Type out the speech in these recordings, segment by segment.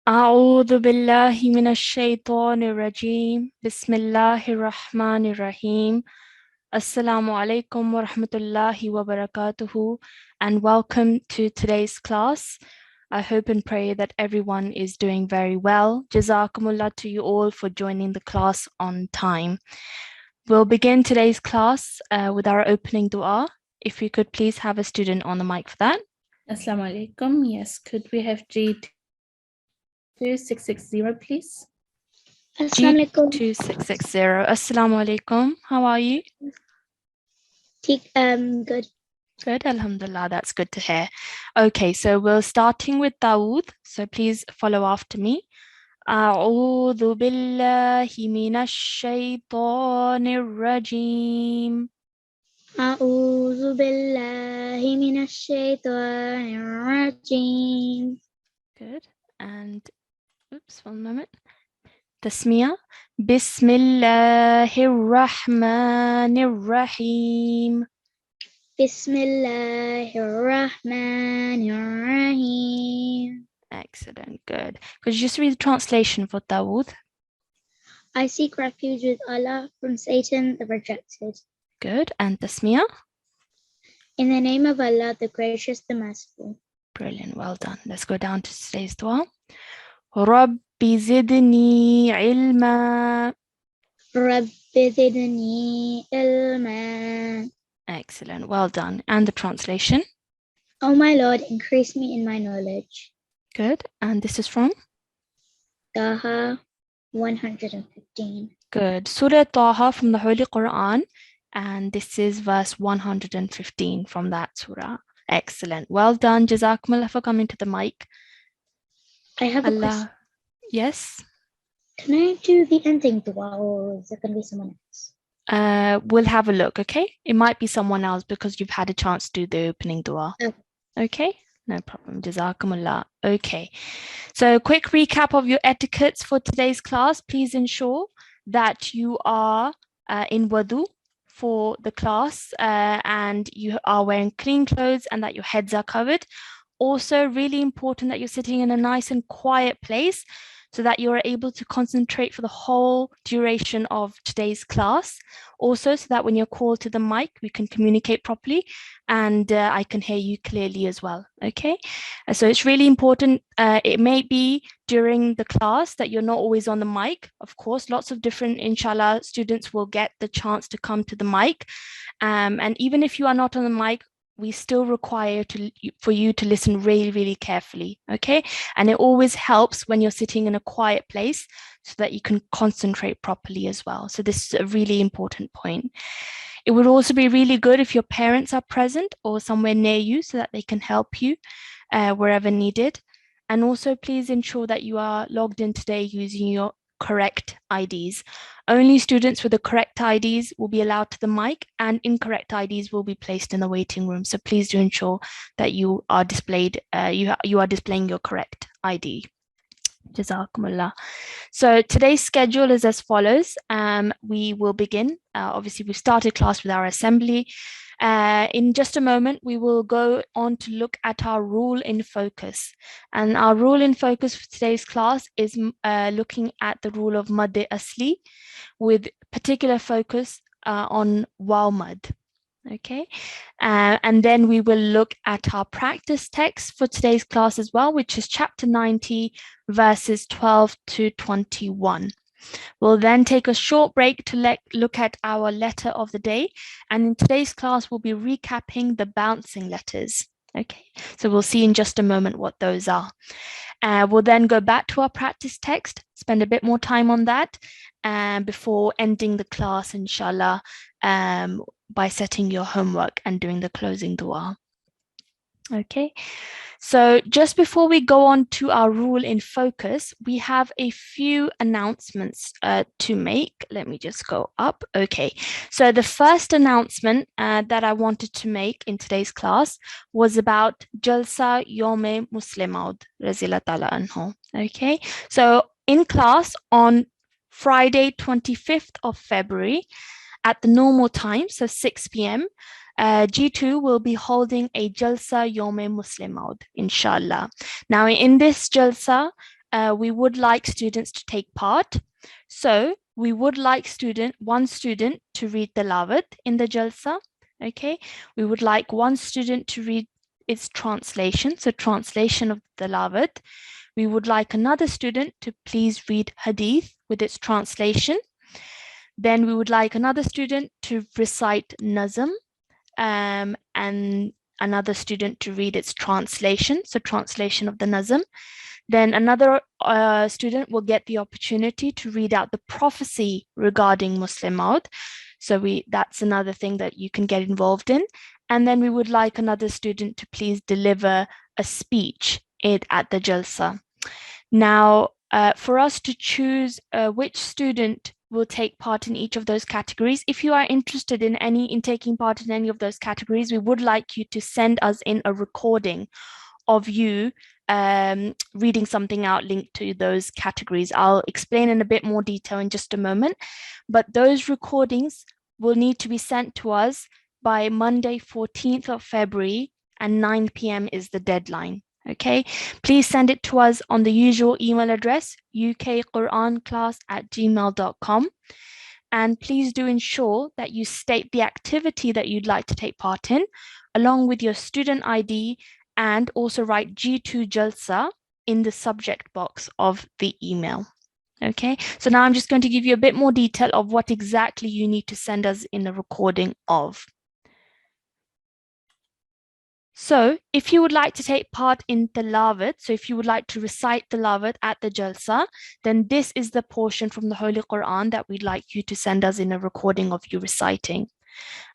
أعوذ بالله من الشيطان الرجيم بسم الله الرحمن الرحيم Assalamu alaikum wa rahmatullahi wa barakatuhu and welcome to today's class. I hope and pray that everyone is doing very well. Jazakumullah to you all for joining the class on time. We'll begin today's class with our opening dua. If we could please have a student on the mic for that. Assalamu alaikum. Yes, could we have G2660, please? G2660. Assalamu alaikum. How are you? Good. Good, alhamdulillah, that's good to hear. Okay, so we're starting with Dawood, so please follow after me. أعوذ بالله من الشيطان الرجيم. أعوذ بالله من الشيطان الرجيم. Good, and oops, one moment. Tasmiyah. بسم الله الرحمن الرحيم. بسم الله الرحمن الرحيم. Excellent, good. Could you just read the translation for Dawood? I seek refuge with Allah from Satan the rejected. Good, and Tasmiyah? In the name of Allah, the gracious, the merciful. Brilliant, well done. Let's go down to today's dua. رب زدني علما. رب زدني علما. Excellent, well done. And the translation? O my Lord, increase me in my knowledge. Good, and this is from? Taha 115. Good. Surah Taha from the Holy Quran, and this is verse 115 from that surah. Excellent, well done. Jazakumullah for coming to the mic. I have a question. Yes? Can I do the ending dua or is it going to be someone else? We'll have a look, okay? It might be someone else because you've had a chance to do the opening dua. Okay. Okay, no problem. Jazakumullah. Okay, so quick recap of your etiquettes for today's class. Please ensure that you are in wudu for the class and you are wearing clean clothes and that your heads are covered. Also, really important that you're sitting in a nice and quiet place so that you're able to concentrate for the whole duration of today's class. Also, so that when you're called to the mic, we can communicate properly and I can hear you clearly as well, okay? So it's really important. It may be during the class that you're not always on the mic. Of course, lots of different, inshallah, students will get the chance to come to the mic. And even if you are not on the mic, we still require for you to listen really, really carefully, okay? And it always helps when you're sitting in a quiet place so that you can concentrate properly as well. So this is a really important point. It would also be really good if your parents are present or somewhere near you so that they can help you wherever needed. And also please ensure that you are logged in today using your correct IDs. Only students with the correct IDs will be allowed to the mic and incorrect IDs will be placed in the waiting room. So please do ensure that you are displayed, you are displaying your correct ID. Jazakumullah. So today's schedule is as follows. We will begin. Obviously, we started class with our assembly. In just a moment, we will go on to look at our rule in focus. And our rule in focus for today's class is looking at the rule of Mad Asli with particular focus on Waw Mad. Okay, and then we will look at our practice text for today's class as well, which is chapter 90, verses 12 to 21. We'll then take a short break to look at our letter of the day. And in today's class, we'll be recapping the bouncing letters. Okay, so we'll see in just a moment what those are. We'll then go back to our practice text, spend a bit more time on that before ending the class, inshallah, by setting your homework and doing the closing dua. Okay, so just before we go on to our rule in focus, we have a few announcements to make. Let me just go up. Okay, so the first announcement that I wanted to make in today's class was about Jalsa Yome Muslimaud Razila Tala Anhu. Okay, so in class on Friday, 25th of February, at the normal time, so 6 p.m., G2 will be holding a Jalsa Yome Muslimaud, inshallah. Now, in this Jalsa, we would like students to take part. So we would like one student to read tilawat in the jalsa. Okay, we would like one student to read its translation, so translation of tilawat. We would like another student to please read hadith with its translation. Then we would like another student to recite nazm, and another student to read its translation, so translation of the nazm. Then another student will get the opportunity to read out the prophecy regarding Muslim Maud. So that's another thing that you can get involved in. And then we would like another student to please deliver a speech at the Jalsa. Now, for us to choose which student will take part in each of those categories, if you are interested in taking part in any of those categories, we would like you to send us in a recording of you reading something out linked to those categories. I'll explain in a bit more detail in just a moment, but those recordings will need to be sent to us by Monday, 14th of February, and 9 p.m. is the deadline. Okay, please send it to us on the usual email address, ukquranclass@gmail.com. And please do ensure that you state the activity that you'd like to take part in, along with your student ID, and also write G2 Jalsa in the subject box of the email. Okay, so now I'm just going to give you a bit more detail of what exactly you need to send us in a recording of. So if you would like to take part in tilawat, so if you would like to recite tilawat at the Jalsa, then this is the portion from the Holy Quran that we'd like you to send us in a recording of you reciting.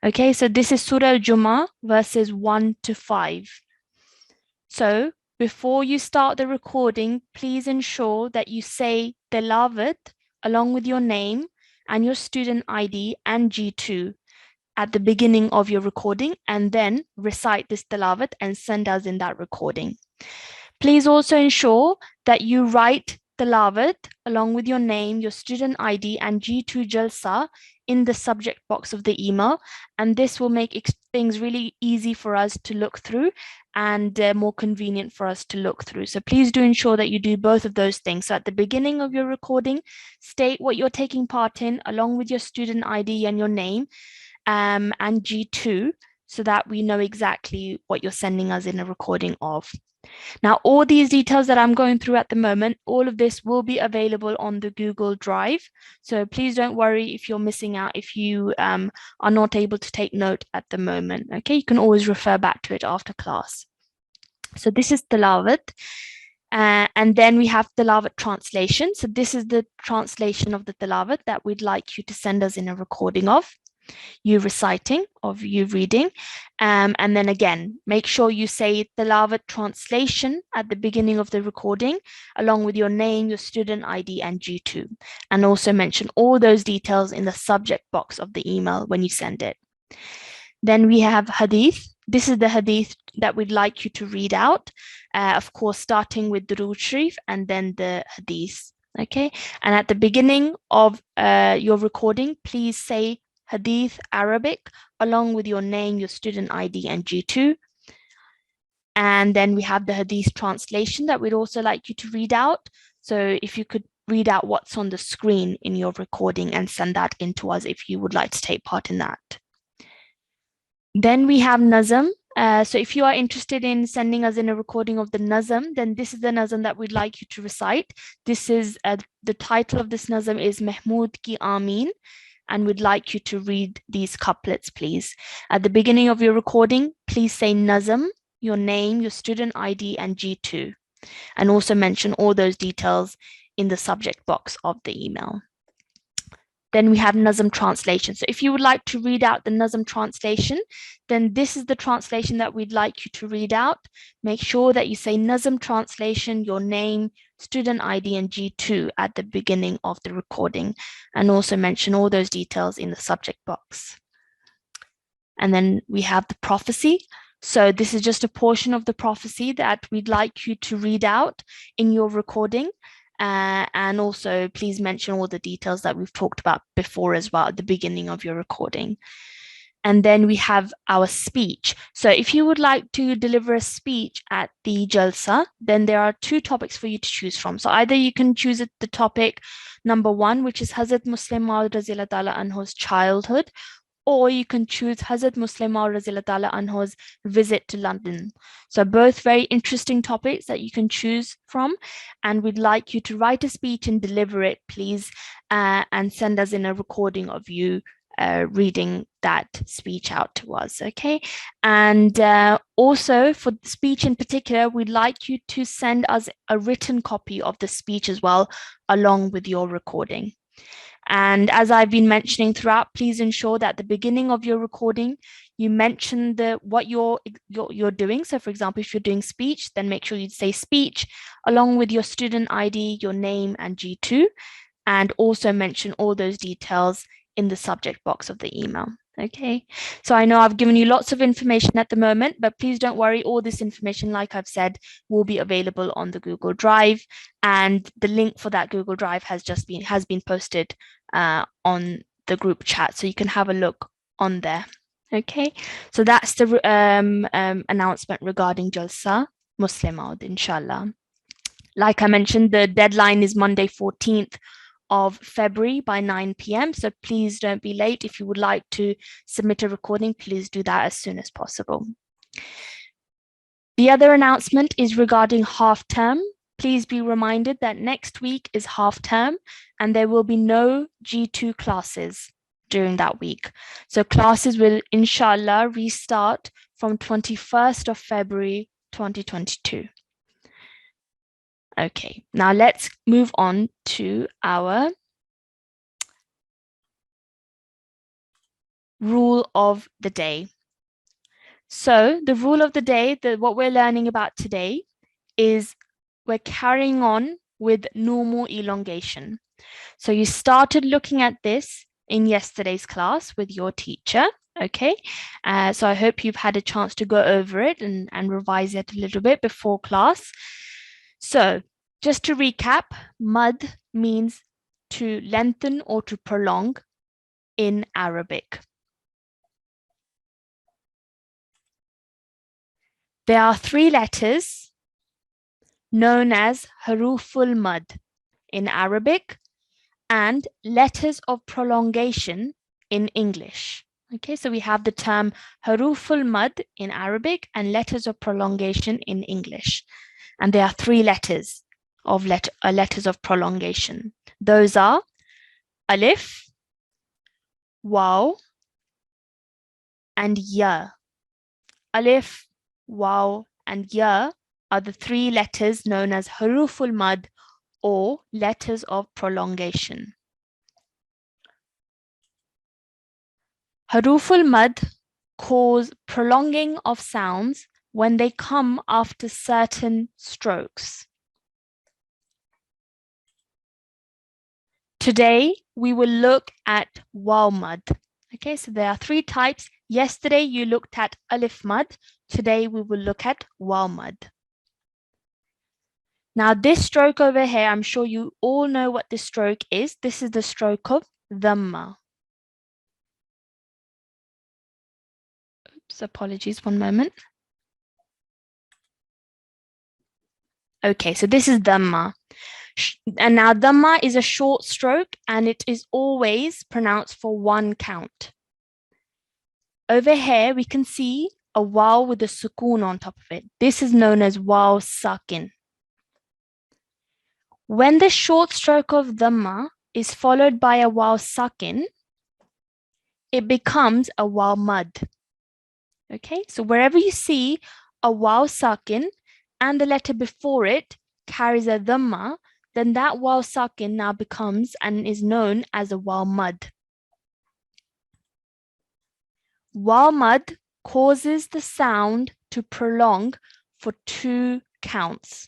Okay, so this is Surah Al-Jumu'ah, verses 1 to 5. So before you start the recording, please ensure that you say tilawat along with your name and your student ID and G2 at the beginning of your recording, and then recite this tilawat and send us in that recording. Please also ensure that you write tilawat along with your name, your student ID, and G2 Jalsa in the subject box of the email, and this will make things really easy for us to look through and more convenient for us to look through. So please do ensure that you do both of those things. So at the beginning of your recording, state what you're taking part in along with your student ID and your name, and G2, so that we know exactly what you're sending us in a recording of. Now, all these details that I'm going through at the moment, all of this will be available on the Google Drive. So please don't worry if you're missing out, if you are not able to take note at the moment. Okay, you can always refer back to it after class. So this is tilawat. And then we have tilawat translation. So this is the translation of the tilawat that we'd like you to send us in a recording of you reciting, of you reading. And then again, make sure you say tilawat translation at the beginning of the recording, along with your name, your student ID, and G2. And also mention all those details in the subject box of the email when you send it. Then we have hadith. This is the hadith that we'd like you to read out, of course, starting with Durood Sharif and then the hadith. Okay, and at the beginning of your recording, please say Hadith Arabic along with your name, your student ID, and G2. And then we have the Hadith translation that we'd also like you to read out. So if you could read out what's on the screen in your recording and send that in to us if you would like to take part in that. Then we have Nazm. So if you are interested in sending us in a recording of the Nazm, then this is the Nazm that we'd like you to recite. This is the title of this Nazm is Mahmood Ki Ameen. And we'd like you to read these couplets, please. At the beginning of your recording, please say Nazm, your name, your student ID, and G2. And also mention all those details in the subject box of the email. Then we have Nazm translation. So if you would like to read out the Nazm translation, then this is the translation that we'd like you to read out. Make sure that you say Nazm translation, your name, student ID, and G2 at the beginning of the recording, and also mention all those details in the subject box. And then we have the prophecy. So this is just a portion of the prophecy that we'd like you to read out in your recording. And also please mention all the details that we've talked about before as well at the beginning of your recording. And then we have our speech. So if you would like to deliver a speech at the Jalsa, then there are 2 topics for you to choose from. So either you can choose the topic number 1, which is Hazrat Muslim Maud Raziyallahu Ta'ala Anhu's childhood, or you can choose Hazrat Muslim Maud Raziyallahu Ta'ala Anhu's visit to London. So both very interesting topics that you can choose from, and we'd like you to write a speech and deliver it, please, and send us in a recording of you reading that speech out to us, okay? And also for the speech in particular, we'd like you to send us a written copy of the speech as well, along with your recording. And as I've been mentioning throughout, please ensure that at the beginning of your recording, you mention what you're doing. So for example, if you're doing speech, then make sure you say speech along with your student ID, your name and G2, and also mention all those details in the subject box of the email. Okay, so I know I've given you lots of information at the moment, but please don't worry, all this information, like I've said, will be available on the Google Drive, and the link for that Google Drive has been posted on the group chat, so you can have a look on there. Okay, so that's the announcement regarding Jalsa Muslim Maud, inshallah. Like I mentioned, the deadline is Monday 14th of February by 9 p.m. So please don't be late. If you would like to submit a recording, please do that as soon as possible. The other announcement is regarding half term. Please be reminded that next week is half term and there will be no G2 classes during that week. So classes will inshallah restart from 21st of February 2022. Okay, now let's move on to our rule of the day. So the rule of the day, what we're learning about today is we're carrying on with normal elongation. So you started looking at this in yesterday's class with your teacher, okay? So I hope you've had a chance to go over it and revise it a little bit before class. So just to recap, mad means to lengthen or to prolong in Arabic. There are 3 letters known as haruful mad in Arabic and letters of prolongation in English. Okay, so we have the term haruful mad in Arabic and letters of prolongation in English. And there are 3 letters of letters of prolongation. Those are alif, waw, and ya. Alif, waw, and ya are the 3 letters known as haruful mad or letters of prolongation. Haruful mad cause prolonging of sounds when they come after certain strokes. Today, we will look at waw mad. Okay, so there are 3 types. Yesterday, you looked at alif mad. Today, we will look at waw mad. Now, this stroke over here, I'm sure you all know what this stroke is. This is the stroke of dhamma. Oops, apologies, one moment. Okay, so this is dhamma. And now dhamma is a short stroke and it is always pronounced for 1 count. Over here, we can see a waw with a sukoon on top of it. This is known as waw sakin. When the short stroke of dhamma is followed by a waw sakin, it becomes a waw mad. Okay, so wherever you see a waw sakin and the letter before it carries a dhamma, then that waw sakin now becomes and is known as a waw mad. Waw mad causes the sound to prolong for 2 counts.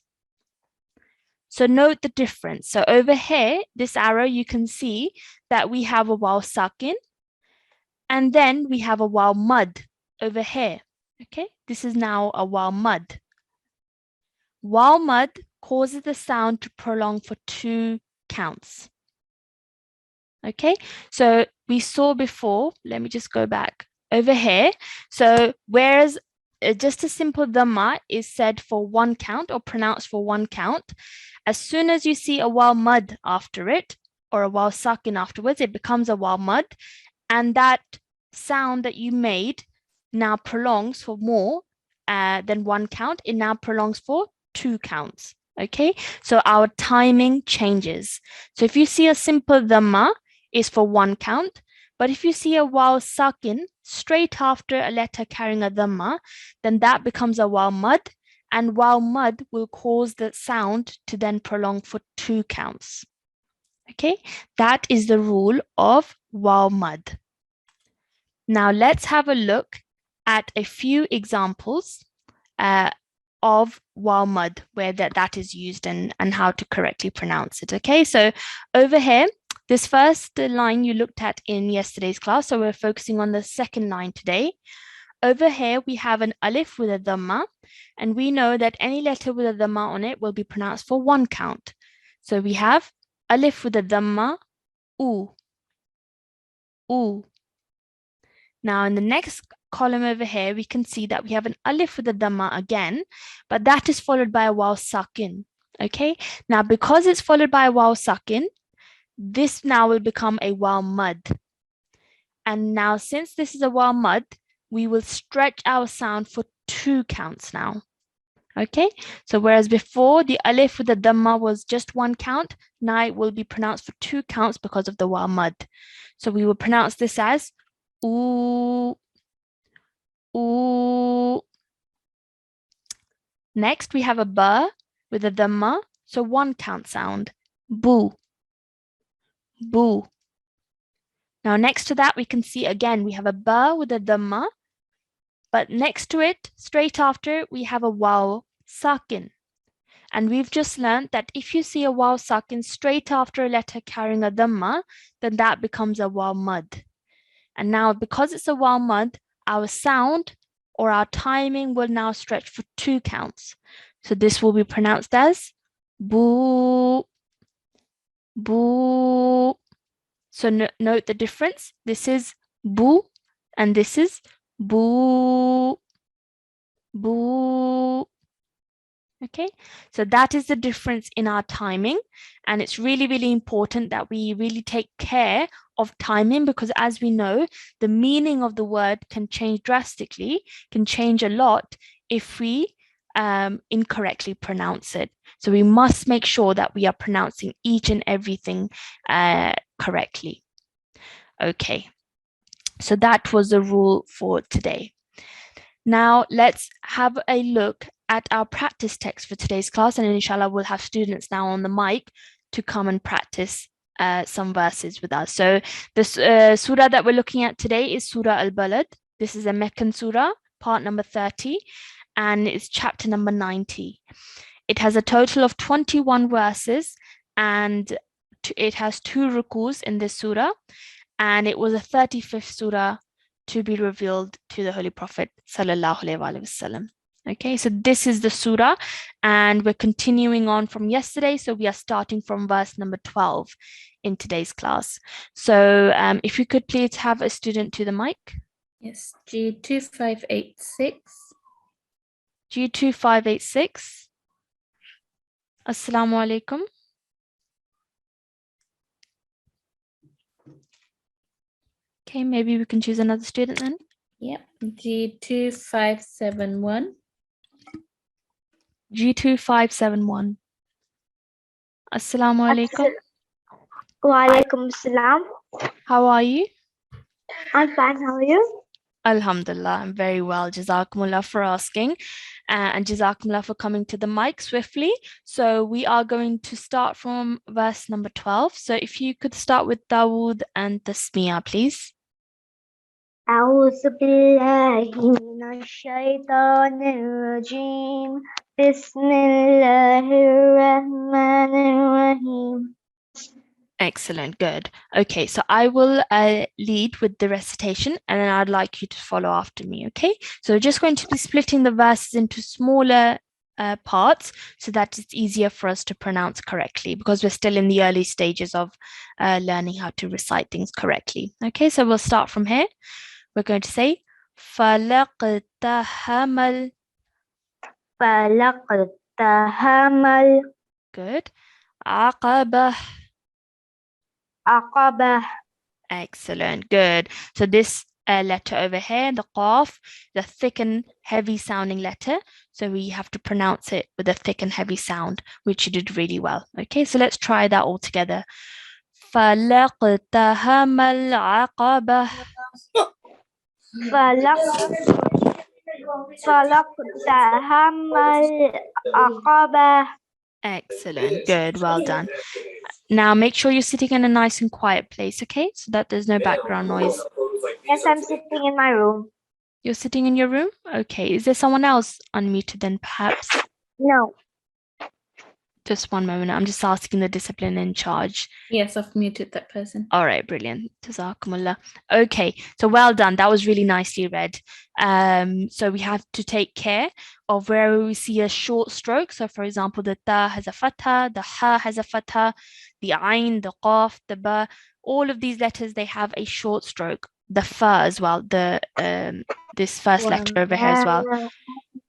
So note the difference. So over here, this arrow, you can see that we have a waw sakin and then we have a waw mad over here. Okay, this is now a waw mad. Waw mad causes the sound to prolong for 2 counts. Okay, so we saw before, let me just go back over here. So whereas just a simple dhamma is said for one count or pronounced for one count, as soon as you see a waw mud after it or a waw sakin afterwards, it becomes a waw mud, and that sound that you made now prolongs for more than one count. It now prolongs for 2 counts. Okay, so our timing changes. So if you see a simple dhamma is for 1 count, but if you see a waw sakin straight after a letter carrying a dhamma, then that becomes a waw mud, and waw mud will cause the sound to then prolong for 2 counts. Okay, that is the rule of waw mud. Now let's have a look at a few examples of waw mud where that is used and how to correctly pronounce it. Okay, so over here, this first line you looked at in yesterday's class, so we're focusing on the second line today. Over here, we have an alif with a dhamma, and we know that any letter with a dhamma on it will be pronounced for 1 count. So we have alif with a dhamma, oo, oo. Now in the next column over here, we can see that we have an alif with a dhamma again, but that is followed by a waw sakin. Okay, now because it's followed by a waw sakin, this now will become a waw mud. And now since this is a waw mud, we will stretch our sound for 2 counts now. Okay, so whereas before the alif with the dhamma was just 1 count, now it will be pronounced for 2 counts because of the waw mud. So we will pronounce this as oo, oo. Next, we have a ba with a dhamma, so 1 count sound, boo, boo. Now next to that, we can see again, we have a ba with a dhamma, but next to it, straight after, we have a waw sakin. And we've just learned that if you see a waw sakin straight after a letter carrying a dhamma, then that becomes a waw mud. And now because it's a waw mud, our sound or our timing will now stretch for 2 counts. So this will be pronounced as boo, boo. So note the difference. This is boo and this is boo, boo. Okay, so that is the difference in our timing, and it's really, really important that we really take care of timing, because as we know, the meaning of the word can change drastically, can change a lot if we incorrectly pronounce it. So we must make sure that we are pronouncing each and everything correctly. Okay, so that was the rule for today. Now let's have a look at our practice text for today's class, and inshallah we'll have students now on the mic to come and practice some verses with us. So the surah that we're looking at today is Surah Al-Balad. This is a Meccan surah, part number 30, and it's chapter number 90. It has a total of 21 verses, and it has 2 rukus in this surah, and it was the 35th surah to be revealed to the Holy Prophet sallallahu alaihi wasallam. Okay, so this is the surah, and we're continuing on from yesterday. So we are starting from verse number 12 in today's class. So if you could please have a student to the mic. Yes, G2586. G2586. Assalamu alaikum. Okay, maybe we can choose another student then. Yep, G2571. G2571. Assalamu alaikum. Wa alaikum salam. How are you? I'm fine. How are you? Alhamdulillah, I'm very well. Jazakumullah for asking, and Jazakumullah for coming to the mic swiftly. So we are going to start from verse number 12. So if you could start with Dawood and Tasmiyah, please. أعوذ بالله من الشيطان الرجيم بسم الله الرحمن الرحيم. Excellent, good. Okay, so I will lead with the recitation, and then I'd like you to follow after me, okay? So we're just going to be splitting the verses into smaller parts so that it's easier for us to pronounce correctly, because we're still in the early stages of learning how to recite things correctly. Okay, so we'll start from here. we're going to say فَلَقْتَهَمَ فَلَقْتَهَمَ Good. عَقَبَةَ. الْعَقَبَةَ. Excellent. Good. So this letter over here, the qaf, the thick and heavy sounding letter. So we have to pronounce it with a thick and heavy sound, which you did really well. Okay, so let's try that all together. فَلَقْتَهَمَ الْعَقَبَةَ. فَلَقْتَهَمَ الْعَقَبَةَ. Excellent. Good. Well done. Now make sure you're sitting in a nice and quiet place, okay? So that there's no background noise. Yes, I'm sitting in my room. You're sitting in your room? Okay. Is there someone else unmuted then perhaps? No. Just one moment. I'm just asking the discipline in charge. Yes, I've muted that person. All right, brilliant. Jazakumullah. Okay, so well done. That was really nicely read. So we have to take care of where we see a short stroke. So for example, the ta has a fatha, the ha has a fatha, the ain, the qaf, the ba, all of these letters, they have a short stroke. The fa as well, the this first letter over here as well.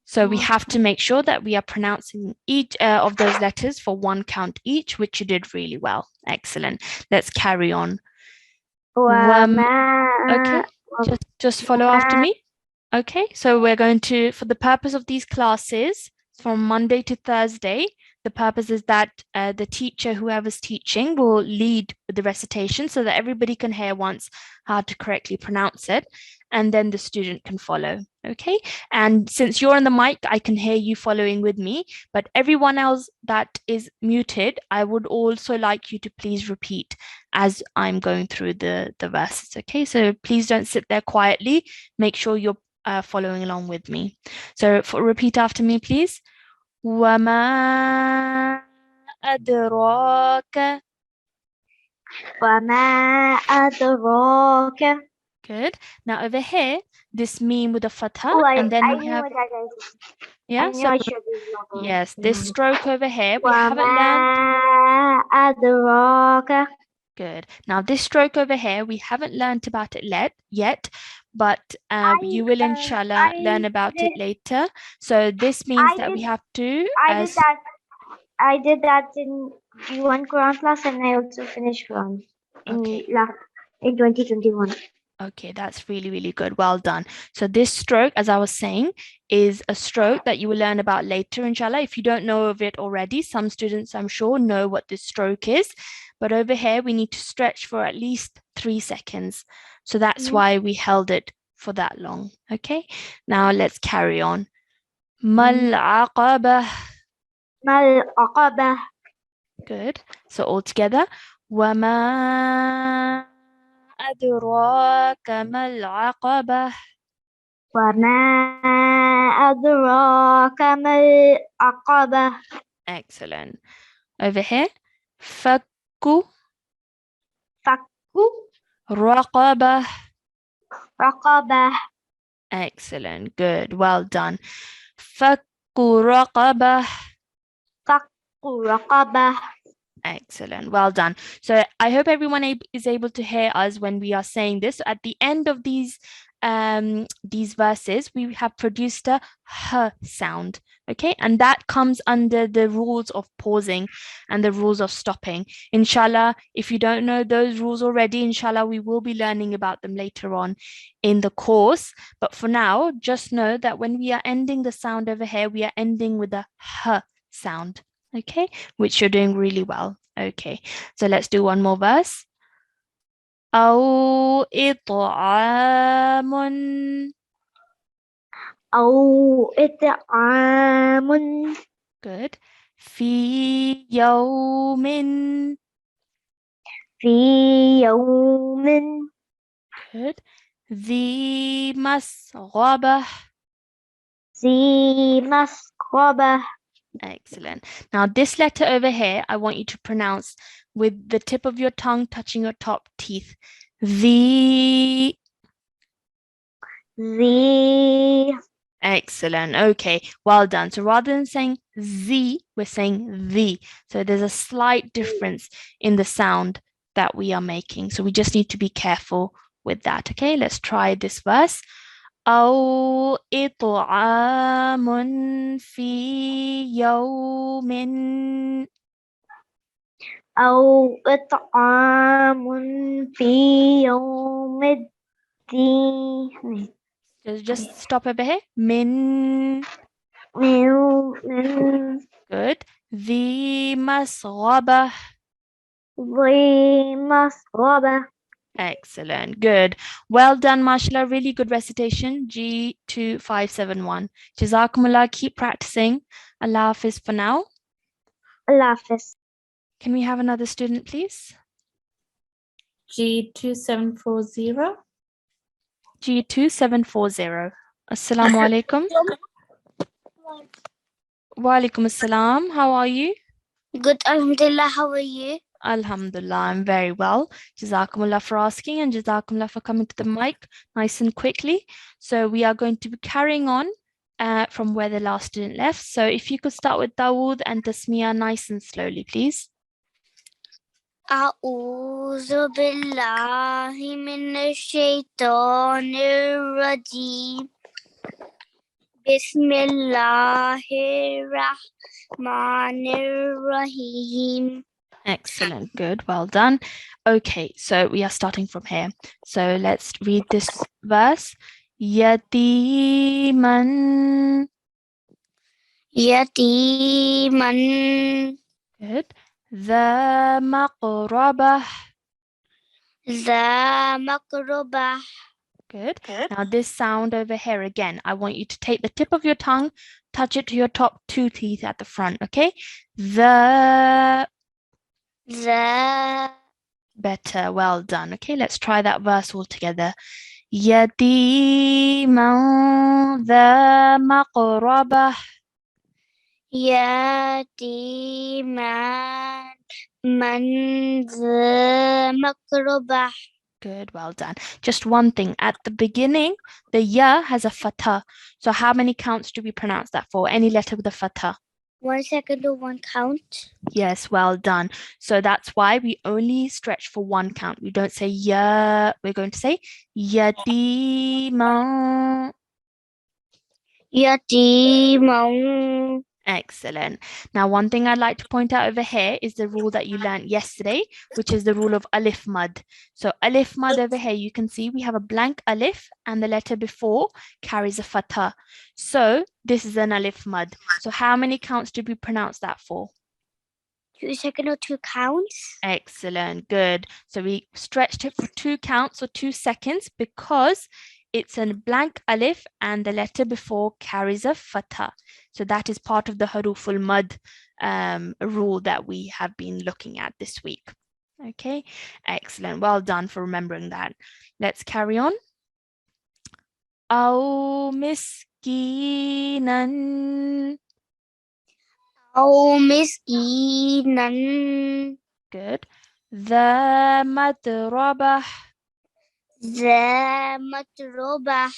So we have to make sure that we are pronouncing each of those letters for one count each, which you did really well. Excellent. Let's carry on. Okay, just follow after me. Okay, so we're going to, for the purpose of these classes, from Monday to Thursday, the purpose is that the teacher, whoever's teaching, will lead with the recitation so that everybody can hear once how to correctly pronounce it, and then the student can follow. Okay, and since you're on the mic, I can hear you following with me, but everyone else that is muted, I would also like you to please repeat as I'm going through the verses. Okay, so please don't sit there quietly. Make sure you're following along with me. So repeat after me, please. وَمَا أَدْرَاكَ. وَمَا أَدْرَاكَ. Good. Now over here, this meme with a fatha, Oh, and then I we knew have, that. yeah, I knew so I should be longer. yes, this stroke over here, we haven't learned. وَمَا أَدْرَاكَ. Good. Now this stroke over here, we haven't learned about it yet, but you will inshallah learn about it later. So this means that we have to, I did that in G1 Quran class, and I also finished Quran in 2021. Okay, that's really, really good. Well done. So this stroke, as I was saying, is a stroke that you will learn about later, inshallah. If you don't know of it already, some students, I'm sure, know what this stroke is. But over here, we need to stretch for at least 3 seconds. So that's why we held it for that long. Okay, now let's carry on. Mal-aqabah. Mal-aqabah. Good. So all together. وَمَا أَدْرَاكَ مَا الْعَقَبَةُ. وَمَا أَدْرَاكَ مَا الْعَقَبَةُ. Excellent. Over here. فَكُّ رَقَبَةٍ. رَقَبَةٍ. Excellent. Good. Well done. فَكُّ رَقَبَةٍ. رَقَبَةٍ. Excellent. Well done. So I hope everyone is able to hear us when we are saying this. At the end of these verses, we have produced a h sound. Okay, and that comes under the rules of pausing and the rules of stopping. Inshallah, if you don't know those rules already, inshallah, we will be learning about them later on in the course. But for now, just know that when we are ending the sound over here, we are ending with a h sound. Okay, which you're doing really well. Okay, so let's do one more verse. أو إطعام. أو إطعام. Good. في يوم. في يوم. Good. ذي مسغبة. ذي مسغبة. Excellent. Now this letter over here, I want you to pronounce with the tip of your tongue touching your top teeth. The. Excellent. Okay, well done. So rather than saying Z, we're saying the. So there's a slight difference in the sound that we are making. So we just need to be careful with that. Okay, let's try this verse. أو إطعام في يوم أو إطعام في يوم الدين. just stop over here. من من good. ذي مسغبة. ذي مسغبة. Excellent. Good. Well done, mashallah. Really good recitation. G2571. Jazakumullah. Keep practicing. Allah Hafiz for now. Allah Hafiz. Can we have another student, please? G2740. G2740. Assalamu alaikum. Wa alaikum assalam. How are you? Good, Alhamdulillah. How are you? Alhamdulillah, I'm very well. Jazakumullah for asking and Jazakumullah for coming to the mic nice and quickly. So we are going to be carrying on from where the last student left. So if you could start with Dawood and Tasmiyah nice and slowly, please. أعوذ بالله من الشيطان الرجيم بسم الله الرحمن الرحيم. Excellent, good, well done. Okay, so we are starting from here. So let's read this verse. Yatiman. يتيما Good. The maqrabah. ذا مقربة. Good. Now this sound over here again, I want you to take the tip of your tongue, touch it to your top two teeth at the front, okay? The ذا better, well done. Okay, let's try that verse all together. Yatiman the maqrabah. يتيما من ذا مقربة. Good, well done. Just one thing, at the beginning, the ya has a fatha. So how many counts do we pronounce that for? Any letter with a fatha? 1 second or 1 count. Yes, well done. So that's why we only stretch for 1 count. We don't say ya. We're going to say yatiman. يتيما. Excellent. Now, one thing I'd like to point out over here is the rule that you learned yesterday, which is the rule of alif mad. So alif mad over here, you can see we have a blank alif and the letter before carries a fatha. So this is an alif mad. So how many counts did we pronounce that for? 2 second or 2 counts. Excellent, good. So we stretched it for 2 counts or 2 seconds because it's a blank alif and the letter before carries a fatha. So that is part of the haruful mad rule that we have been looking at this week. Okay, excellent. Well done for remembering that. Let's carry on. Aw miskinan. أو مسكينا. Good. The madrabah. ذا متربة.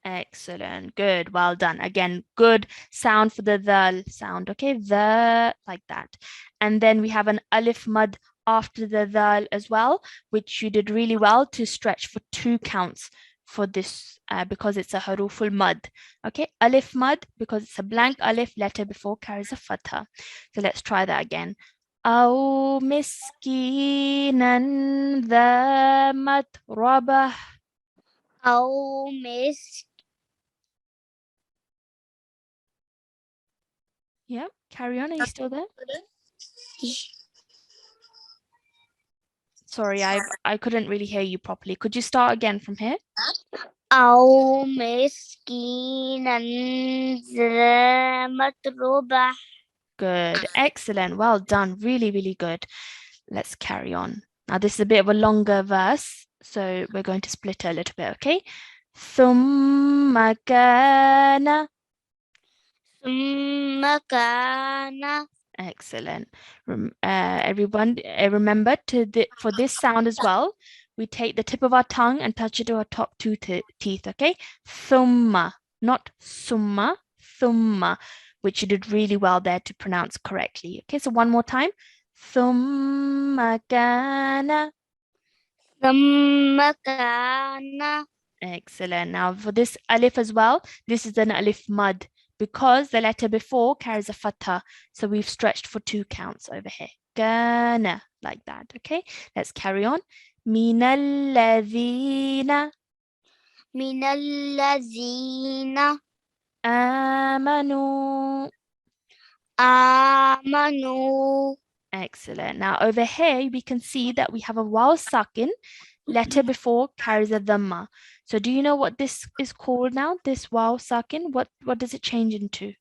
Excellent, good, well done. Again, good sound for the sound, okay? The, like that. And then we have an alif mad after the dhal as well, which you did really well to stretch for 2 counts for this because it's a haruful mad. Okay, alif mad because it's a blank alif letter before carries a fatha. So let's try that again. أو مسكينا ذا متربة. أو Yeah, carry on. Are you still there? Sorry, I couldn't really hear you properly. Could you start again from here? أو مسكينا ذا متربة. Good, excellent, well done, really, really good. Let's carry on. Now this is a bit of a longer verse, so we're going to split it a little bit, okay? ثم كان. ثم كان. Excellent. Everyone, remember for this sound as well, we take the tip of our tongue and touch it to our top 2 teeth, okay? Thumma, not summa, thumma, which you did really well there to pronounce correctly. Okay, so one more time. Thumma kana. ثم كان. Excellent. Now for this alif as well, this is an alif mud because the letter before carries a fatha. So we've stretched for 2 counts over here. Kana, like that. Okay, let's carry on. من الذين من الذين آمنوا. آمنوا. Excellent. Now over here, we can see that we have a waw sakin. Letter before carries a dhamma. So do you know what this is called now? This waw sakin, what does it change into?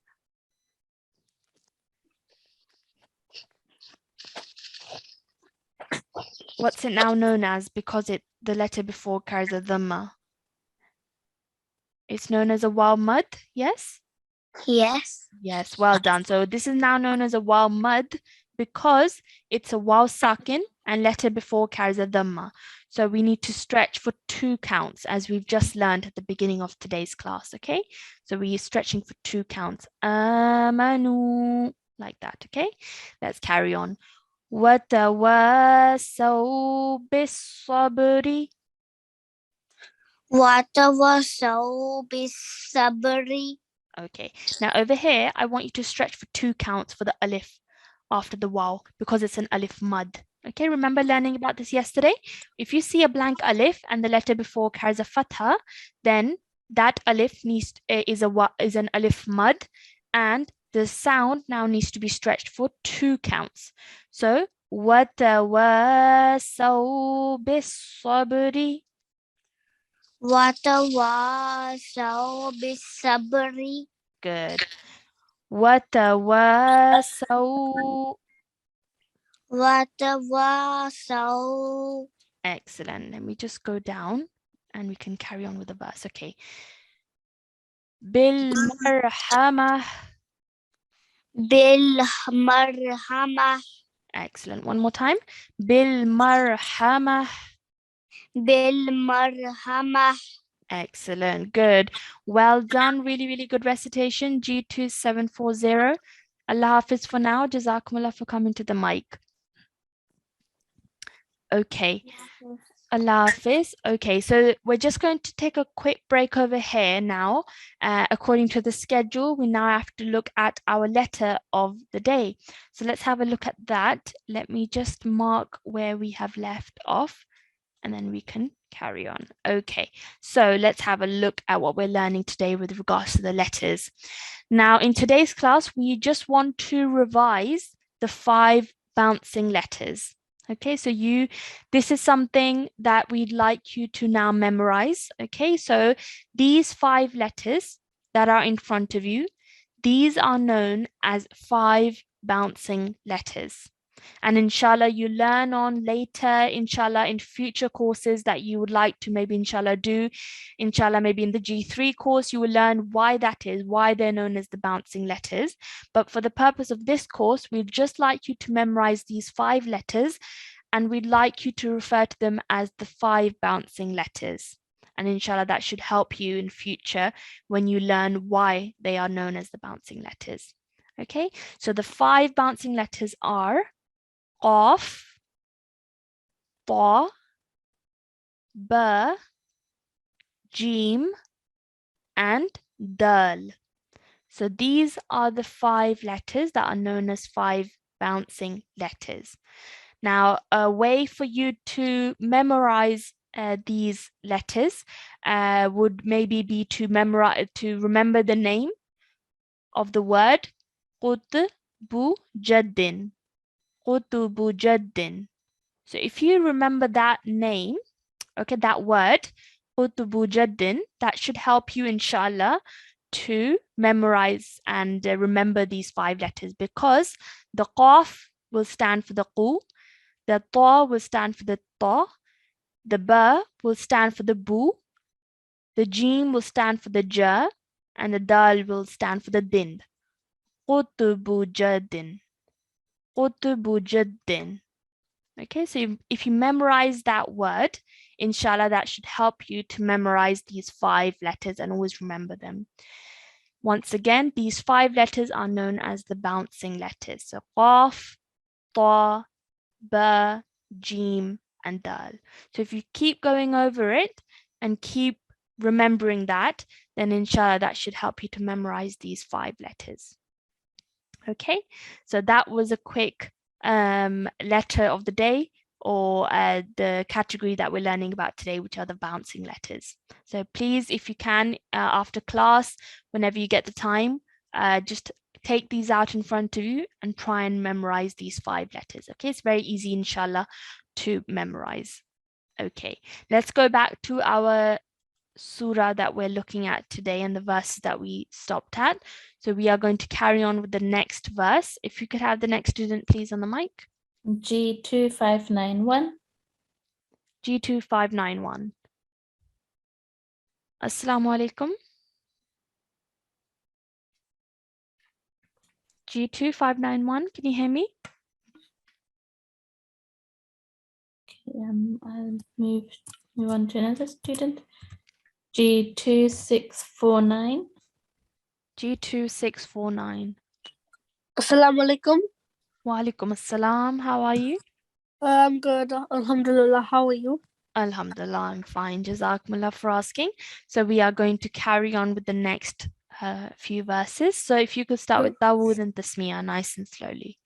What's it now known as because the letter before carries a dhamma? It's known as a waw mud, yes? Yes. Yes, well done. So this is now known as a waw mud because it's a waw sakin and letter before carries a dhamma. So we need to stretch for 2 counts as we've just learned at the beginning of today's class, okay? So we're stretching for 2 counts. Amanu, like that, okay? Let's carry on. وَتَوَاسَوْا بِالصَّبْرِ. وتواصوا بالصبر. Okay, now over here, I want you to stretch for 2 counts for the alif after the waw because it's an alif mud. Okay, remember learning about this yesterday? If you see a blank alif and the letter before carries a fatha, then that alif is an alif mud and the sound now needs to be stretched for 2 counts. So, وَتَوَاسَوْا بِالصَّبْرِ. وتواصوا بالصبر. Good. وَتَوَاسَوْا. وتواصوا. Excellent. Let me just go down and we can carry on with the verse. Okay. بالمرحمة. بالمرحمة. Excellent. One more time. بالمرحمة. بالمرحمة. Excellent. Good. Well done. Really, really good recitation. G2 740. Allah Hafiz for now. Jazakumullah for coming to the mic. Okay. Allah Hafiz. Okay, so we're just going to take a quick break over here now. According to the schedule, we now have to look at our letter of the day. So let's have a look at that. Let me just mark where we have left off and then we can carry on. Okay, so let's have a look at what we're learning today with regards to the letters. Now, in today's class, we just want to revise the 5 bouncing letters. Okay, so this is something that we'd like you to now memorize. Okay, so these 5 letters that are in front of you, these are known as 5 bouncing letters. And inshallah, you learn on later, inshallah, in future courses that you would like to maybe inshallah do. Inshallah, maybe in the G3 course, you will learn why that is, why they're known as the bouncing letters. But for the purpose of this course, we'd just like you to memorize these 5 letters and we'd like you to refer to them as the 5 bouncing letters. And inshallah, that should help you in future when you learn why they are known as the bouncing letters. Okay, so the 5 bouncing letters are Qaf, Ta, Ba, Jim, and Dal. So these are the 5 letters that are known as 5 bouncing letters. Now, a way for you to memorize these letters would maybe be to remember the name of the word Qutbu Jaddin. Qutubu Jaddin. So if you remember that name, okay, that word, Qutubu Jaddin, that should help you, inshallah, to memorize and remember these 5 letters because the Qaf will stand for the Qu, the Ta will stand for the Ta, the Ba will stand for the Bu, the Jim will stand for the Ja, and the Dal will stand for the Din. Qutubu Jaddin. Qutubu Jaddin. Okay, so if you memorize that word, inshallah, that should help you to memorize these 5 letters and always remember them. Once again, these 5 letters are known as the bouncing letters. So Qaf, Ta, Ba, Jim, and dal. So if you keep going over it and keep remembering that, then inshallah that should help you to memorize these 5 letters. Okay, so that was a quick letter of the day, or the category that we're learning about today, which are the bouncing letters. So please, if you can, after class, whenever you get the time, just take these out in front of you and try and memorize these 5 letters. Okay, it's very easy, inshallah, to memorize. Okay, let's go back to our surah that we're looking at today and the verses that we stopped at. So we are going to carry on with the next verse. If you could have the next student, please, on the mic. G2591. G2591. Assalamu alaikum. G2591, can you hear me? Okay, I'll move on to another student. G2649. G2649. Assalamu alaikum. Wa alaikum assalam. How are you? I'm good. Alhamdulillah. How are you? Alhamdulillah, I'm fine. Jazakumullah for asking. So we are going to carry on with the next few verses. So if you could start with Dawood and Tasmiyah, nice and slowly.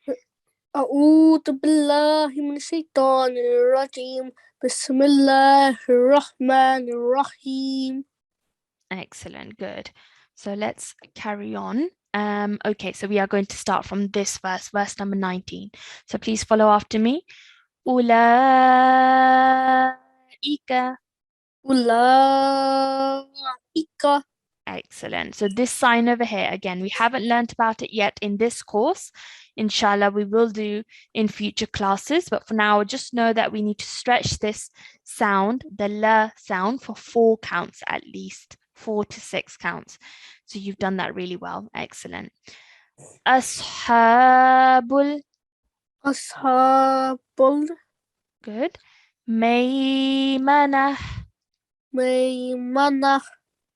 أعوذ بالله من الشيطان الرجيم. بسم الله الرحمن الرحيم. Excellent, good. So let's carry on. Okay, so we are going to start from this verse, verse number 19. So please follow after me. Ulaika. Ulaika. Excellent. So this sign over here, again, we haven't learnt about it yet in this course. Inshallah, we will do in future classes. But for now, just know that we need to stretch this sound, the la sound, for 4 counts at least, 4 to 6 counts. So you've done that really well. Excellent. Ashabul. Good. Maymanah.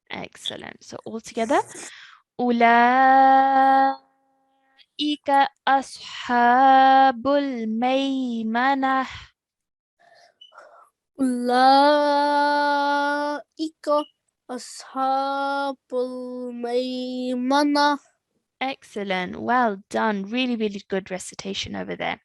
Excellent. So all together. Ulaika ashabul maymanah. Ulaika ashabul maymanah. Excellent. Well done. Really, really good recitation over there.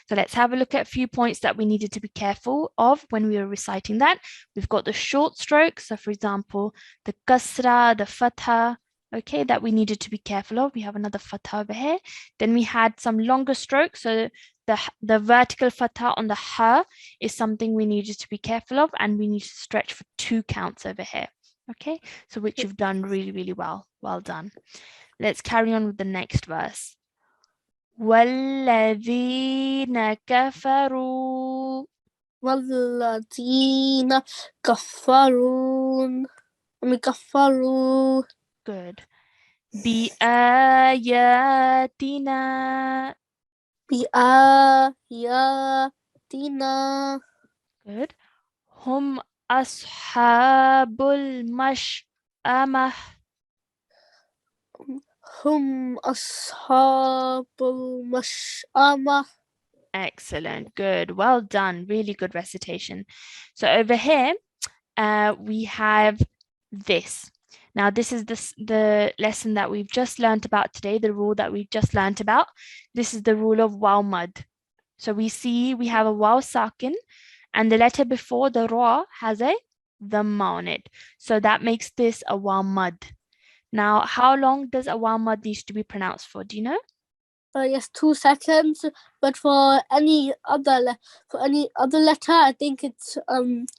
So let's have a look at a few points that we needed to be careful of when we were reciting that. We've got the short strokes. So for example, the kasra, the fatha, okay, that we needed to be careful of. We have another fatha over here. Then we had some longer strokes. So the vertical fatha on the ha is something we needed to be careful of, and we need to stretch for 2 counts over here. Okay, so which you've done really, really well. Well done. Let's carry on with the next verse. وَالَّذِينَ كَفَرُوا. وَالَّذِينَ كَفَرُوا. Good. بِآيَاتِنَا. بِآيَاتِنَا. Good. هُمْ أَصْحَابُ الْمَشْأَمَةِ. هم أصحاب المشأمة. Excellent. Good. Well done. Really good recitation. So over here, we have this. Now, this is the lesson that we've just learned about today, the rule that we've just learned about. This is the rule of waw mad. So we see we have a waw sakin, and the letter before the ra has a dhamma on it. So that makes this a waw mad. Now, how long does a waw mad need to be pronounced for? Do you know? Yes, 2 seconds. But for any other letter, I think it's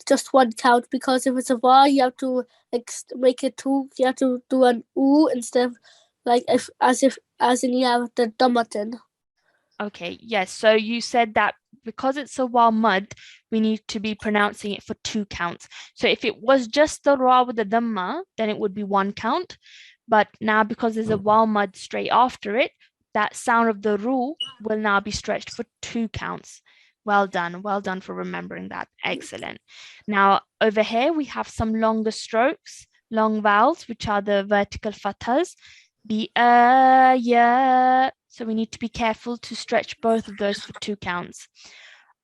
just 1 count, because if it's a va, you have to make it 2. You have to do an u instead of as in you have the dhammatin. Okay, yes. So you said that because it's a waw mad, we need to be pronouncing it for 2 counts. So if it was just the ra with the dhamma, then it would be 1 count. But now because there's a waw mad straight after it, that sound of the ru will now be stretched for 2 counts. Well done. Well done for remembering that. Excellent. Now over here, we have some longer strokes, long vowels, which are the vertical fathas. So we need to be careful to stretch both of those for 2 counts.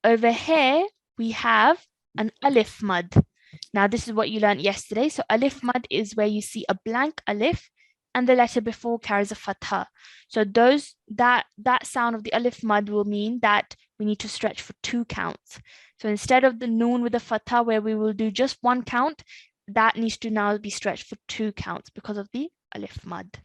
Over here, we have an alif mud. Now, this is what you learned yesterday. So alif mud is where you see a blank alif and the letter before carries a fatha. So that sound of the alif mud will mean that we need to stretch for 2 counts. So instead of the noon with the fatha where we will do just 1 count, that needs to now be stretched for 2 counts because of the alif mud.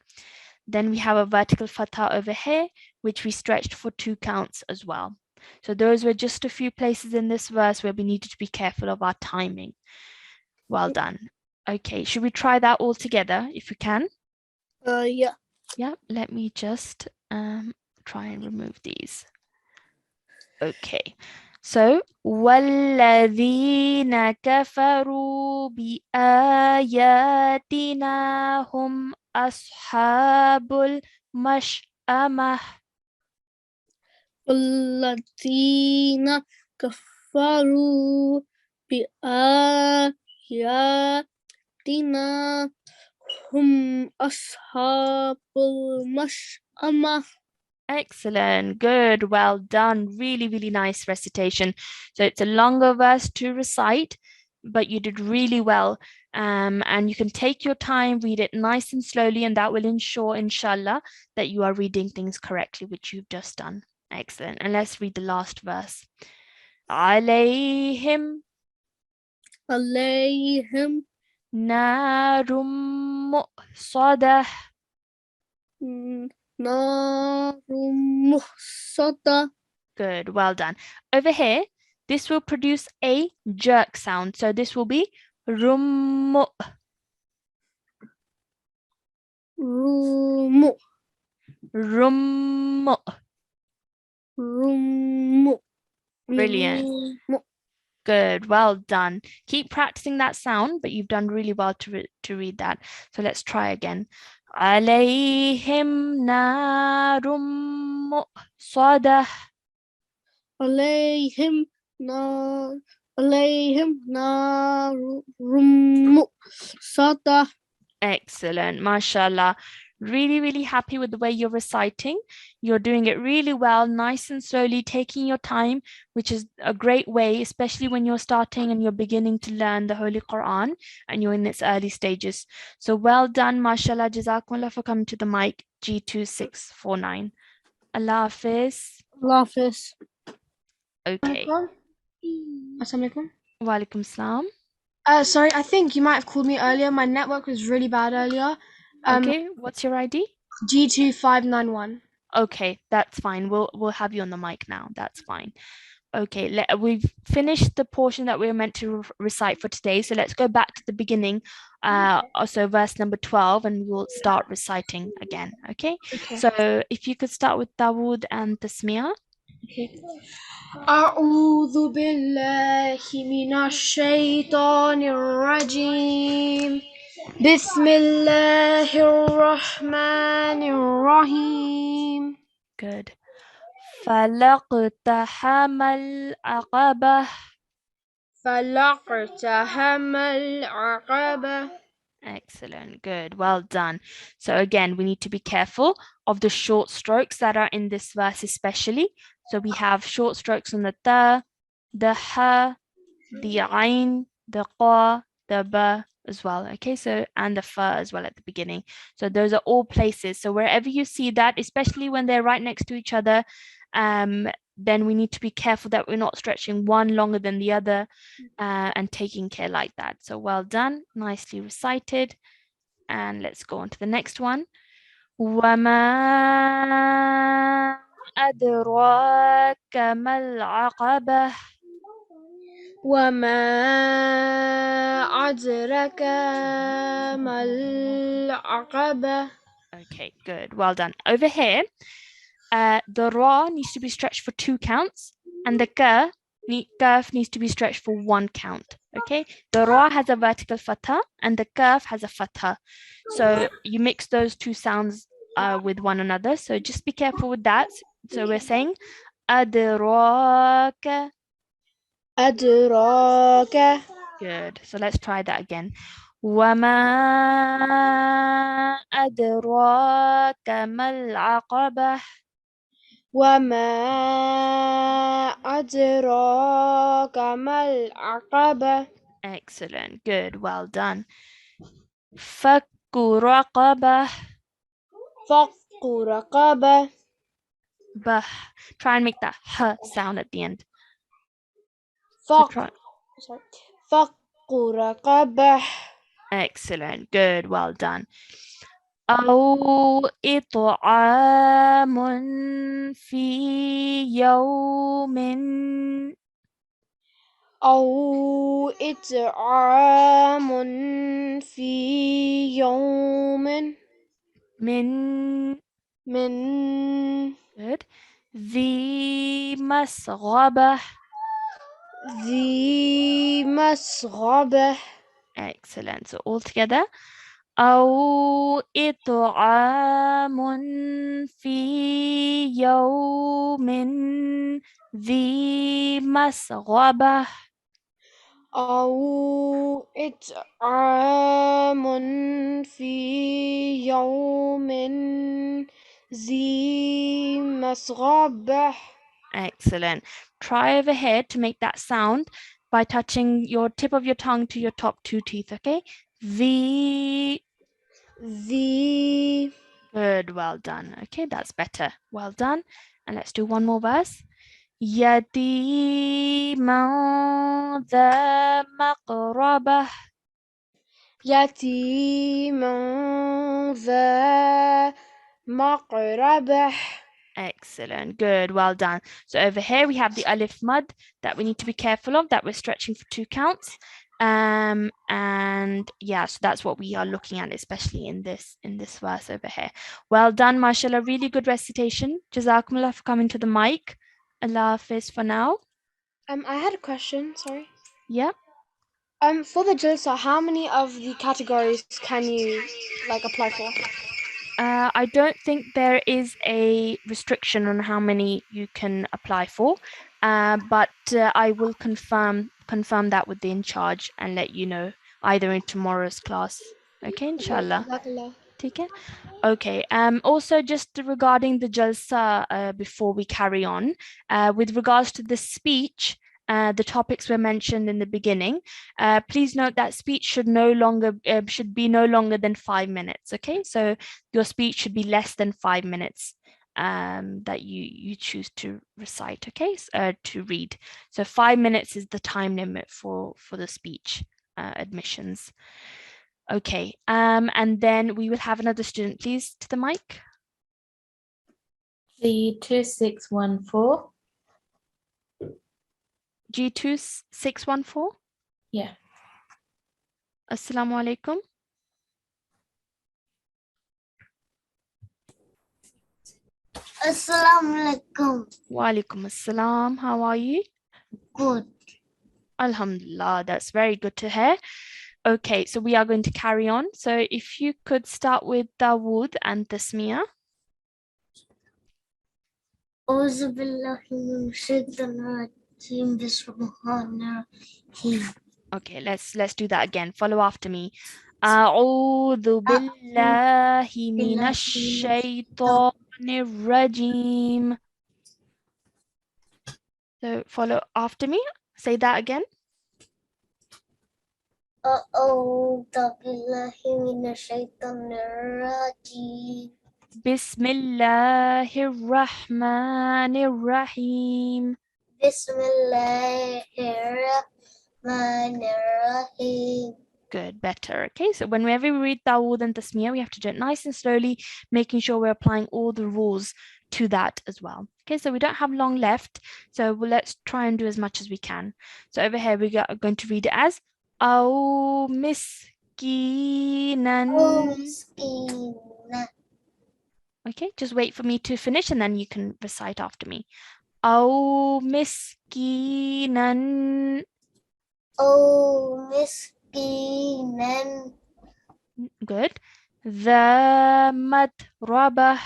Then we have a vertical fatha over here, which we stretched for 2 counts as well. So those were just a few places in this verse where we needed to be careful of our timing. Well done. Okay, should we try that all together if we can? Yeah. Yeah, let me just try and remove these. Okay, so وَالَّذِينَ كَفَرُوا بِآيَاتِنَا هُمْ أَصْحَابُ الْمَشْأَمَةِ. والذين كفروا بآياتنا هم أصحاب المشأمة. Excellent, good, well done. Really, really nice recitation. So it's a longer verse to recite, but you did really well. And you can take your time, read it nice and slowly, and that will ensure, inshallah, that you are reading things correctly, which you've just done. Excellent. And let's read the last verse. عليهم نار مؤصدة. نار مؤصدة. Good, well done. Over here, this will produce a jerk sound. So this will be rum. روم Rum. روم. Brilliant. Good, well done. Keep practicing that sound, but you've done really well to read that. So let's try again. عليهم نار مؤصدة. عليهم نار مؤصدة. Excellent, mashallah. Really, really happy with the way you're reciting. You're doing it really well, nice and slowly, taking your time, which is a great way, especially when you're starting and you're beginning to learn the Holy Quran and you're in its early stages. So well done, mashallah. Jazakumullah for coming to the mic, G2649. Allah Hafiz. Allah Hafiz. Okay. Assalamualaikum. Wa alaikum salam. Sorry, I think you might have called me earlier. My network was really bad earlier. Okay, what's your ID? G2591. Okay, that's fine. We'll have you on the mic now. That's fine. Okay, we've finished the portion that we were meant to recite for today. So let's go back to the beginning, also verse number 12, and we'll start reciting again. Okay? So if you could start with Dawood and Tasmiyah. Okay. أعوذ بالله من الشيطان الرجيم بسم الله الرحمن الرحيم. Good. فلقتحم العقبة. فلقتحم العقبة. Excellent, good, well done. So again, we need to be careful of the short strokes that are in this verse especially. So we have short strokes on the ta, the ha, the ain, the qa, the ba as well. Okay, so and the fa as well at the beginning. So those are all places. So wherever you see that, especially when they're right next to each other, then we need to be careful that we're not stretching one longer than the other and taking care like that. So well done, nicely recited. And let's go on to the next one. وَمَا أَدْرَاكَ مَا الْعَقَبَةُ. وما أدرك ما العقبة. Okay, good, well done. Over here, the ra needs to be stretched for 2 counts, and the kaf needs to be stretched for 1 count. Okay, the ra has a vertical fatha and the kaf has a fatha. So you mix those 2 sounds with one another. So just be careful with that. So we're saying adraka. أدراك. Good. So let's try that again. وما أدراك ما العقبة. وما أدراك ما العقبة Excellent. Good. Well done. فك رقبة. فك رقبة Bah. Try and make that h sound at the end. So try. فك رقبة Excellent. Good. Well done. أو إطعام في يوم أو إطعام في يوم من من good ذي مسغبة. ذي مسغبة Excellent. So all together. أو إطعام في يوم ذي مسغبة. أو إطعام في يوم ذي مسغبة Excellent. Try over here to make that sound by touching your tip of your tongue to your top two teeth, okay? The ذي good, well done. Okay, that's better. Well done. And let's do one more verse. يتيما ذا مقربة. يتيما ذا مقربة Excellent. Good. Well done. So over here we have the alif mud that we need to be careful of, that we're stretching for 2 counts. And yeah, so that's what we are looking at, especially in this verse over here. Well done, mashallah. Really good recitation. Jazakumullah for coming to the mic. Allah Hafiz for now. I had a question, sorry. Yeah. For the Jalsa, how many of the categories can you apply for? I don't think there is a restriction on how many you can apply for, but I will confirm that with the in charge and let you know either in tomorrow's class. Okay, inshallah. Jazakallah. Take it. Okay. Also, just regarding the jalsa, before we carry on, with regards to the speech, the topics were mentioned in the beginning. Please note that speech should be no longer than 5 minutes. Okay, so your speech should be less than 5 minutes that you choose to recite. Okay, to read. So 5 minutes is the time limit for the speech admissions. Okay, and then we will have another student, please, to the mic. G2614. G2 614. Yeah. Assalamu alaikum. Assalamu alaikum. Wa alaikum assalam. How are you? Good. Alhamdulillah, that's very good to hear. Okay, so we are going to carry on. So if you could start with Dawood and Tasmiyah. أعوذ بالله من الشيطان الرجيم بسم الله الرحمن. Okay, let's do that again. Follow after me. أعوذ بالله من الشيطان الرجيم. So follow after me. Say that again. أعوذ بالله من الشيطان الرجيم بسم الله الرحمن الرحيم. بسم الله الرحمن الرحيم. Good, better. Okay, so whenever we read Dawood and Tasmiyah, we have to do it nice and slowly, making sure we're applying all the rules to that as well. Okay, so we don't have long left, so let's try and do as much as we can. So over here, we are going to read it as أو مسكينا. مسكينة Okay, just wait for me to finish and then you can recite after me. أو مسكينا. أو مسكينا Good. ذا متربة.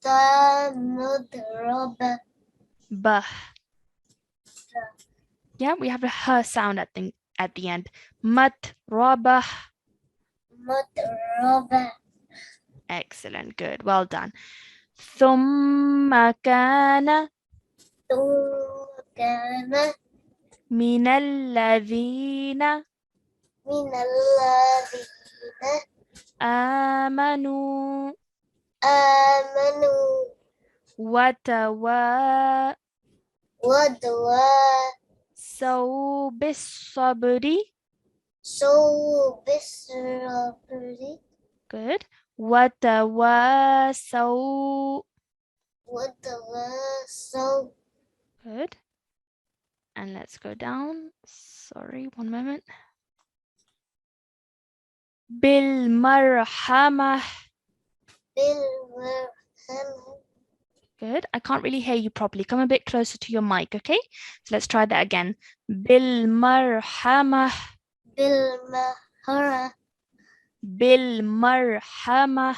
ذا مضربة Bah. Yeah, we have a h sound at the end. Matrabah. مضربة Excellent. Good. Well done. ثم كان. ثم من الذين آمنوا وتواصوا بالصبر. Good. وتواصوا. Good. And let's go down. Sorry, one moment. بالمرحمة. Good. I can't really hear you properly. Come a bit closer to your mic, okay? So let's try that again. بالمرحمة. بالمرحمة.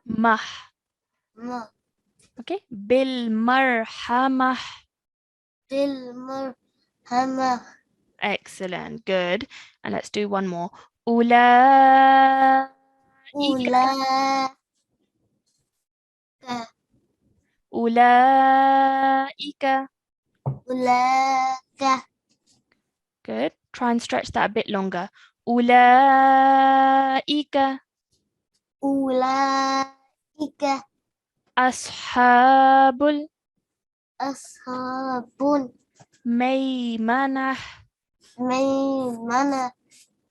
مح. Okay. بالمرحمة. Excellent. Good. And let's do one more. أولئك. أولئك. Good. Try and stretch that a bit longer. أولئك. أصحاب الميمنة.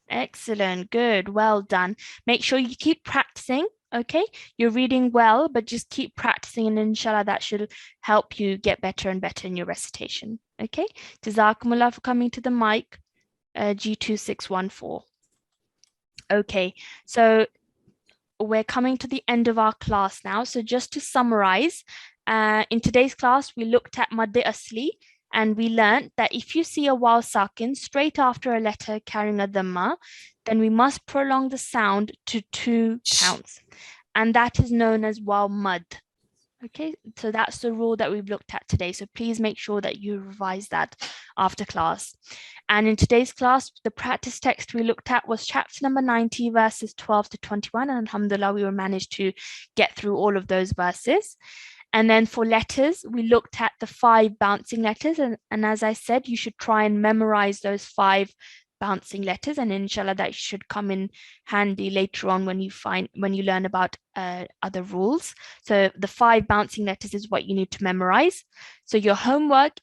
Excellent. Good. Well done. Make sure you keep practicing. Okay. You're reading well, but just keep practicing, and inshallah that should help you get better and better in your recitation. Okay. Jazakumullah for coming to the mic. G2614. Okay. So we're coming to the end of our class now. So just to summarize, in today's class, we looked at Madde Asli, and we learned that if you see a waw sakin straight after a letter carrying a dhamma, then we must prolong the sound to 2 counts. And that is known as waw mad. Okay, so that's the rule that we've looked at today. So please make sure that you revise that after class. And in today's class, the practice text we looked at was chapter number 90, verses 12 to 21. And alhamdulillah, we managed to get through all of those verses. And then for letters, we looked at the 5 bouncing letters. And as I said, you should try and memorize those 5 bouncing letters, and inshallah that should come in handy later on when you learn about other rules. So the 5 bouncing letters is what you need to memorize. So your homework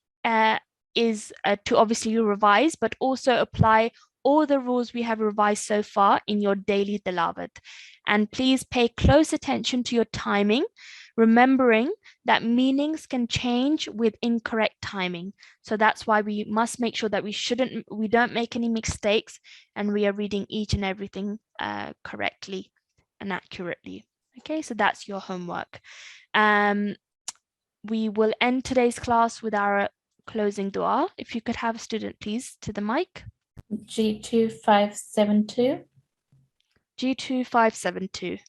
is to obviously revise, but also apply all the rules we have revised so far in your daily tilawat. And please pay close attention to your timing, remembering that meanings can change with incorrect timing. So that's why we must make sure that we don't make any mistakes, and we are reading each and everything correctly and accurately. Okay, so that's your homework. We will end today's class with our closing dua. If you could have a student, please, to the mic. G2572. G2572.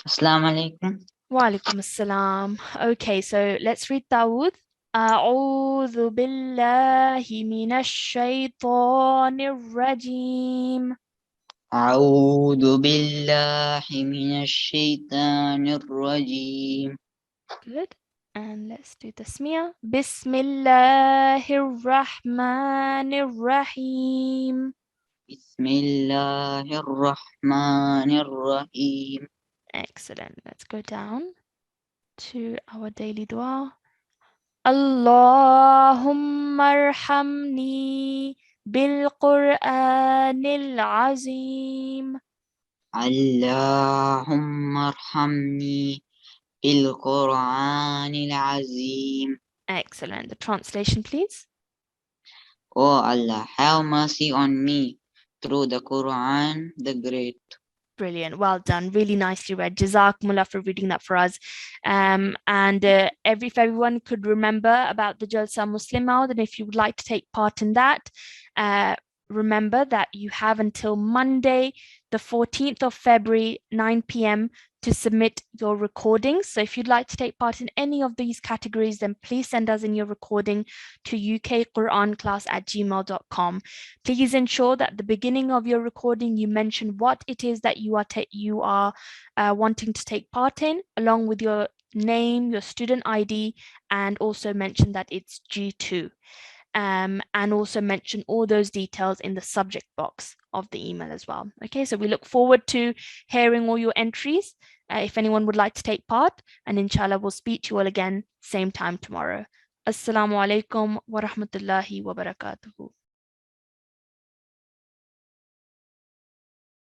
Assalamu alaikum. Wa alaikum assalam. Okay, so let's read Dawood. أعوذ بالله من الشيطان الرجيم. أعوذ بالله من الشيطان الرجيم. Good. And let's do Tasmiyah. Bismillahir Rahmanir Rahim. Bismillahir Rahmanir Rahim. Excellent. Let's go down to our daily dua. Allahumma arhamni bil-Qur'anil azim. Allahumma arhamni bil-Qur'anil azim. Excellent. The translation, please. O Allah, have mercy on me through the Quran, the Great. Brilliant. Well done. Really nicely read. Jazakumullah for reading that for us. If everyone could remember about the Jalsa Muslimah, then if you would like to take part in that, remember that you have until Monday, the 14th of February, 9 p.m. to submit your recordings. So if you'd like to take part in any of these categories, then please send us in your recording to ukquranclass@gmail.com. Please ensure that at the beginning of your recording, you mention what it is that you are wanting to take part in, along with your name, your student ID, and also mention that it's G2. And also mention all those details in the subject box of the email as well. Okay, so we look forward to hearing all your entries. If anyone would like to take part, and inshallah we'll speak to you all again same time tomorrow. Assalamu alaikum wa rahmatullahi wa barakatuhu.